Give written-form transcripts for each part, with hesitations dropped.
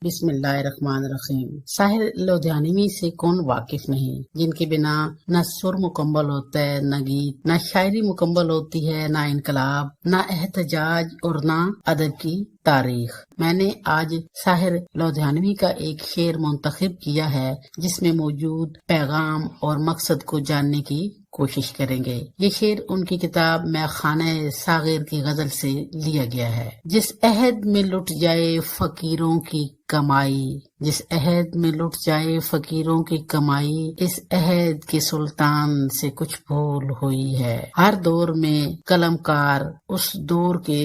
بسم اللہ الرحمن الرحیم۔ ساحر لدھیانوی سے کون واقف نہیں، جن کے بنا نہ سر مکمل ہوتا ہے، نہ گیت، نہ شاعری مکمل ہوتی ہے، نہ انقلاب، نہ احتجاج اور نہ ادب کی تاریخ۔ میں نے آج ساحر لدھیانوی کا ایک شعر منتخب کیا ہے جس میں موجود پیغام اور مقصد کو جاننے کی کوشش کریں گے۔ یہ شعر ان کی کتاب میخانہ صاغر کی غزل سے لیا گیا ہے۔ جس عہد میں لٹ جائے فقیروں کی کمائی، جس عہد میں لٹ جائے فقیروں کی کمائی، اس عہد کے سلطان سے کچھ بھول ہوئی ہے۔ ہر دور میں قلم کار اس دور کے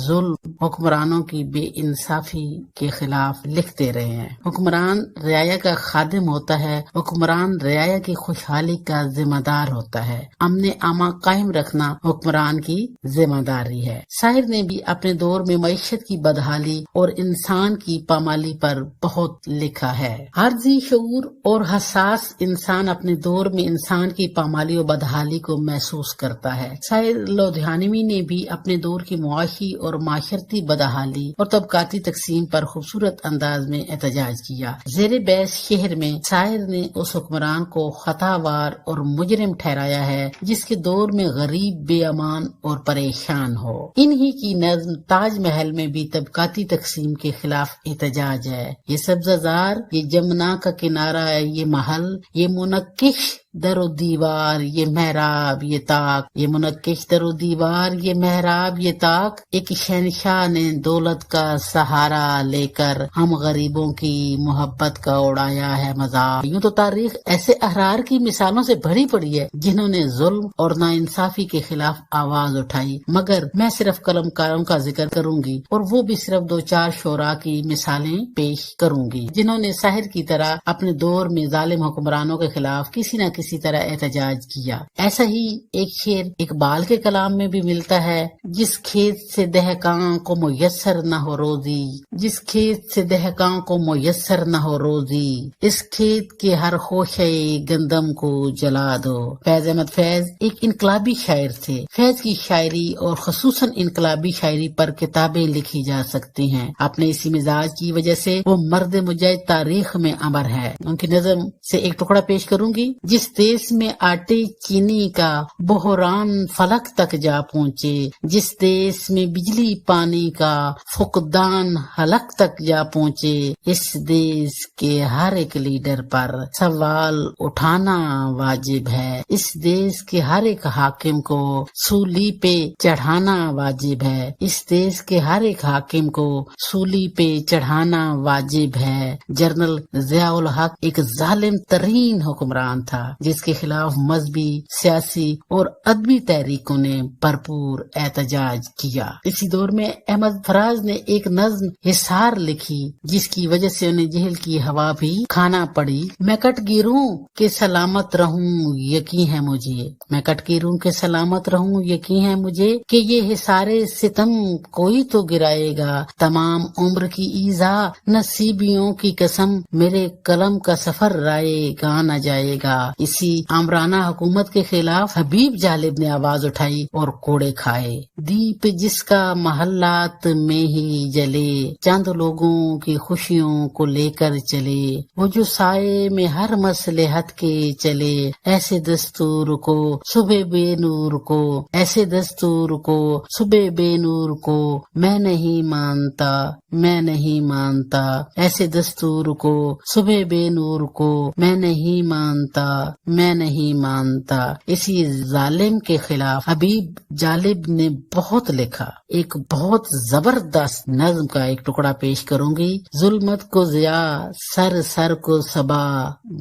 ظلم حکمرانوں کی بے انصافی کے خلاف لکھتے رہے ہیں۔ حکمران رعایا کا خادم ہوتا ہے، حکمران رعایا کی خوشحالی کا ذمہ دار ہوتا ہے۔ امن عامہ قائم رکھنا حکمران کی ذمہ داری ہے۔ شاعر نے بھی اپنے دور میں معیشت کی بدحالی اور انسان کی پامالی پر بہت لکھا ہے۔ ہر ذی شعور اور حساس انسان اپنے دور میں انسان کی پامالی و بدحالی کو محسوس کرتا ہے۔ شاعر لدھیانوی نے بھی اپنے دور کی معاشی اور معاشرتی بدحالی اور طبقاتی تقسیم پر خوبصورت انداز میں احتجاج کیا۔ زیر بحث شعر میں شاعر نے اس حکمران کو خطاوار اور مجرم ٹھہرایا ہے جس کے دور میں غریب بے امان اور پریشان ہو۔ انہی کی نظم تاج محل میں بھی طبقاتی تقسیم کے خلاف احتجاج ہے۔ یہ سبزہ زار، یہ جمنا کا کنارہ، یہ محل، یہ منقش در و دیوار، یہ محراب، یہ طاق، یہ منقش در و دیوار، یہ محراب، یہ طاق، ایک شہنشاہ نے دولت کا سہارا لے کر ہم غریبوں کی محبت کا اڑایا ہے مذاق۔ یوں تو تاریخ ایسے احرار کی مثالوں سے بھری پڑی ہے جنہوں نے ظلم اور ناانصافی کے خلاف آواز اٹھائی، مگر میں صرف قلم کاروں کا ذکر کروں گی اور وہ بھی صرف 2-4 شعراء کی مثالیں پیش کروں گی جنہوں نے شاعر کی طرح اپنے دور میں ظالم حکمرانوں کے خلاف کسی نہ کسی طرح احتجاج کیا۔ ایسا ہی ایک شعر اقبال کے کلام میں بھی ملتا ہے: جس کھیت سے دہقاں کو میسر نہ ہو روزی، جس کھیت سے دہقاں کو میسر نہ ہو روزی، اس کھیت کے ہر خوشے گندم کو جلا دو۔ فیض احمد فیض ایک انقلابی شاعر تھے۔ فیض کی شاعری اور خصوصاً انقلابی شاعری پر کتابیں لکھی جا سکتی ہیں۔ اپنے اسی مزاج کی وجہ سے وہ مرد مجاہد تاریخ میں امر ہے۔ ان کی نظم سے ایک ٹکڑا پیش کروں گی: جس دیس میں آٹے چینی کا بحران فلک تک جا پہنچے، جس دیس میں بجلی پانی کا فقدان حلق تک جا پہنچے، اس دیس کے ہر ایک لیڈر پر سوال اٹھانا واجب ہے، اس دیس کے ہر ایک حاکم کو سولی پہ چڑھانا واجب ہے، اس دیس کے ہر ایک حاکم کو سولی پہ چڑھانا واجب ہے۔ جنرل ضیاء الحق ایک ظالم ترین حکمران تھا جس کے خلاف مذہبی، سیاسی اور ادبی تحریکوں نے بھرپور احتجاج کیا۔ اسی دور میں احمد فراز نے ایک نظم حصار لکھی جس کی وجہ سے انہیں جہل کی ہوا بھی کھانا پڑی: میں کٹ گروں کہ سلامت رہوں یقین ہے مجھے، میں کٹ گروں کہ سلامت رہوں یقین ہے مجھے، کہ یہ حصارِ ستم کوئی تو گرائے گا، تمام عمر کی ایذا نصیبیوں کی قسم، میرے قلم کا سفر رائے گا نہ جائے گا۔ اسی آمرانہ حکومت کے خلاف حبیب جالب نے آواز اٹھائی اور کوڑے کھائے: دیپ جس کا محلات میں ہی جلے، چند لوگوں کی خوشیوں کو لے کر چلے، وہ جو سائے میں ہر مصلحت کے چلے، ایسے دستور کو صبح بے نور کو، ایسے دستور کو صبح بے نور کو میں نہیں مانتا، میں نہیں مانتا، ایسے دستور کو صبح بے نور کو میں نہیں مانتا، میں نہیں مانتا۔ اسی ظالم کے خلاف حبیب جالب نے بہت لکھا۔ ایک بہت زبردست نظم کا ایک ٹکڑا پیش کروں گی: ظلمت کو ضیاء، سر سر کو صبا،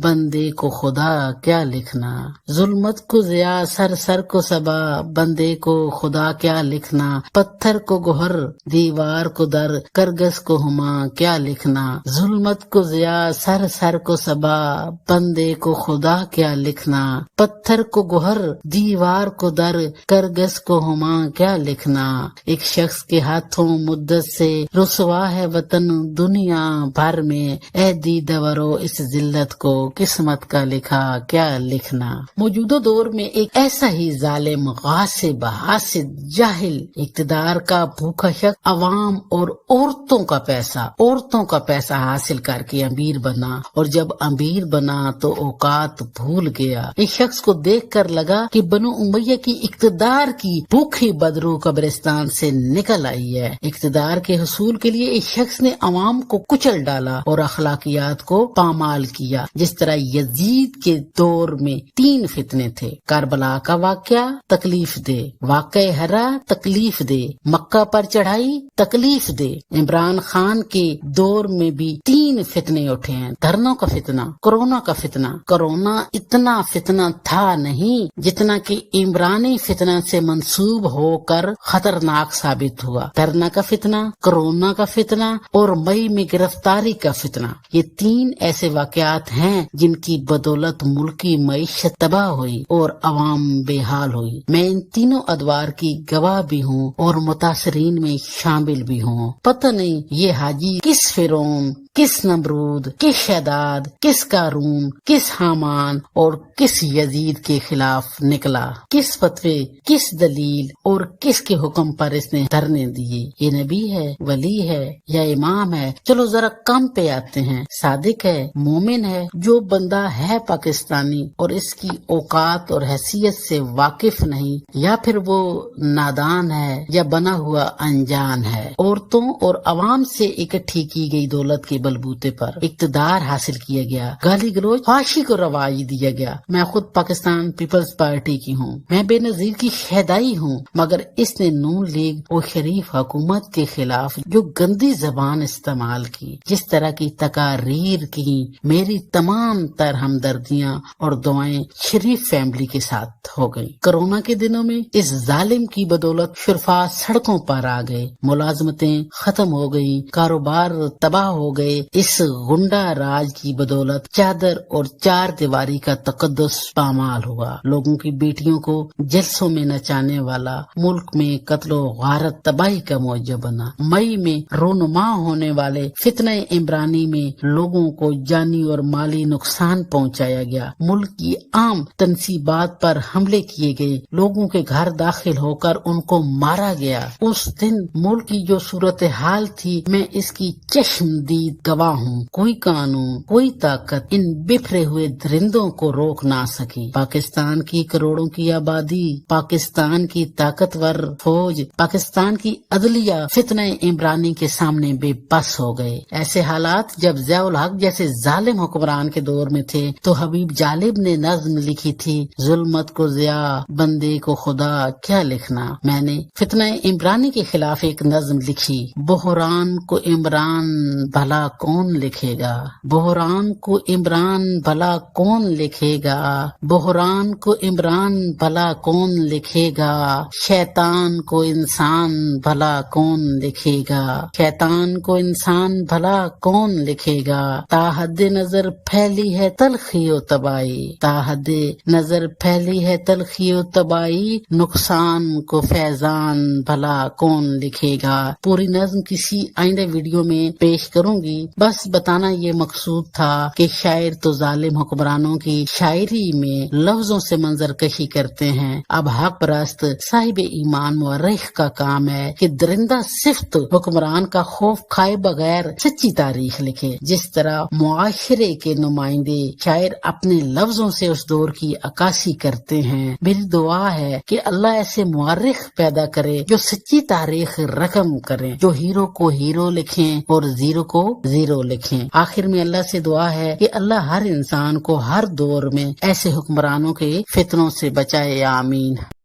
بندے کو خدا کیا لکھنا، ظلمت کو ضیاء، سر سر کو صبا، بندے کو خدا کیا لکھنا، پتھر کو گوہر، دیوار کو در، کرگس کو ہما کیا لکھنا، ظلمت کو ضیاء، سر سر کو صبا، بندے کو خدا کیا کیا لکھنا، پتھر کو گوہر دیوار کو در، کرگس کو ہما کیا لکھنا، ایک شخص کے ہاتھوں مدت سے رسوا ہے وطن دنیا بھر میں، اے دیدورو اس ذلت کو قسمت کا لکھا کیا لکھنا۔ موجودہ دور میں ایک ایسا ہی ظالم، غاصب، حاسد، جاہل، اقتدار کا بھوکا شخص عوام اور عورتوں کا پیسہ حاصل کر کے امیر بنا، اور جب امیر بنا تو اوقات بھول گیا۔ اس شخص کو دیکھ کر لگا کہ بنو امیہ کی اقتدار کی بھوکھی بدرو قبرستان سے نکل آئی ہے۔ اقتدار کے حصول کے لیے اس شخص نے عوام کو کچل ڈالا اور اخلاقیات کو پامال کیا۔ جس طرح یزید کے دور میں 3 فتنے تھے، کربلا کا واقعہ تکلیف دے، واقع ہرا تکلیف دے، مکہ پر چڑھائی تکلیف دے۔ عمران خان کے دور میں بھی 3 فتنے اٹھے ہیں، دھرنوں کا فتنہ، کورونا کا فتنہ۔ کورونا اتنا فتنہ تھا نہیں جتنا کہ عمرانی فتنہ سے منسوب ہو کر خطرناک ثابت ہوا۔ دھرنا کا فتنہ، کورونا کا فتنہ اور مئی میں گرفتاری کا فتنہ، یہ 3 ایسے واقعات ہیں جن کی بدولت ملکی معیشت تباہ ہوئی اور عوام بے حال ہوئی۔ میں ان تینوں ادوار کی گواہ بھی ہوں اور متاثرین میں شامل بھی ہوں۔ پتہ نہیں یہ حاجی کس فرعون، کس نمرود، کس شداد، کس قارون، کس حامان اور کس یزید کے خلاف نکلا، کس فتوے، کس دلیل اور کس کے حکم پر اس نے دھرنے دیے۔ یہ نبی ہے، ولی ہے یا امام ہے؟ چلو ذرا کم پہ آتے ہیں۔ صادق ہے، مومن ہے، جو بندہ ہے پاکستانی اور اس کی اوقات اور حیثیت سے واقف نہیں، یا پھر وہ نادان ہے یا بنا ہوا انجان ہے۔ عورتوں اور عوام سے اکٹھی کی گئی دولت کے بلبوتے پر اقتدار حاصل کیا گیا، گالی گلوچ فحاشی کو رواج دیا گیا۔ میں خود پاکستان پیپلز پارٹی کی ہوں، میں بے نظیر کی شہدائی ہوں، مگر اس نے نون لیگ اور شریف حکومت کے خلاف جو گندی زبان استعمال کی، جس طرح کی تقاریر کی، میری تمام تر ہمدردیاں اور دعائیں شریف فیملی کے ساتھ ہو گئی۔ کورونا کے دنوں میں اس ظالم کی بدولت شرفا سڑکوں پر آ گئے، ملازمتیں ختم ہو گئی، کاروبار تباہ ہو گئے۔ اس غنڈہ راج کی بدولت چادر اور 4 دیواری کا تقدس پامال ہوا۔ لوگوں کی بیٹیوں کو جلسوں میں نچانے والا ملک میں قتل و غارت تباہی کا موجب بنا۔ مئی میں رونما ہونے والے فتنہ عمرانی میں لوگوں کو جانی اور مالی نقصان پہنچایا گیا، ملک کی عام تنصیبات پر حملے کیے گئے، لوگوں کے گھر داخل ہو کر ان کو مارا گیا۔ اس دن ملک کی جو صورتحال تھی میں اس کی چشمدید گواہ ہوں۔ کوئی قانون، کوئی طاقت ان بفرے ہوئے درندوں کو روک نہ سکی۔ پاکستان کی کروڑوں کی آبادی، پاکستان کی طاقتور فوج، پاکستان کی عدلیہ فتنہ عمرانی کے سامنے بے بس ہو گئے۔ ایسے حالات جب ضیاء الحق جیسے ظالم حکمران کے دور میں تھے تو حبیب جالب نے نظم لکھی تھی، ظلمت کو ضیاء، بندے کو خدا کیا لکھنا۔ میں نے فتنہ عمرانی کے خلاف ایک نظم لکھی، بحران کو عمران بھلا کون لکھے گا، بحران کو عمران بھلا کون لکھے گا، بحران کو عمران بھلا کون لکھے گا، شیطان کو انسان بھلا کون لکھے گا، شیطان کو انسان بھلا کون لکھے گا، تا حد نظر پھیلی ہے تلخی و تباہی، تا حد نظر پھیلی ہے تلخی و تباہی، نقصان کو فیضان بھلا کون لکھے گا۔ پوری نظم کسی آئندہ ویڈیو میں پیش کروں گی، بس بتانا یہ مقصود تھا کہ شاعر تو ظالم حکمرانوں کی شاعری میں لفظوں سے منظر کشی کرتے ہیں، اب حق پرست صاحب ایمان مورخ کا کام ہے کہ درندہ صفت حکمران کا خوف کھائے بغیر سچی تاریخ لکھے۔ جس طرح معاشرے کے نمائندے شاعر اپنے لفظوں سے اس دور کی عکاسی کرتے ہیں، میری دعا ہے کہ اللہ ایسے مورخ پیدا کرے جو سچی تاریخ رقم کریں، جو ہیرو کو ہیرو لکھیں اور زیرو کو زیرو لکھیں۔ آخر میں اللہ سے دعا ہے کہ اللہ ہر انسان کو ہر دور میں ایسے حکمرانوں کے فتنوں سے بچائے، آمین۔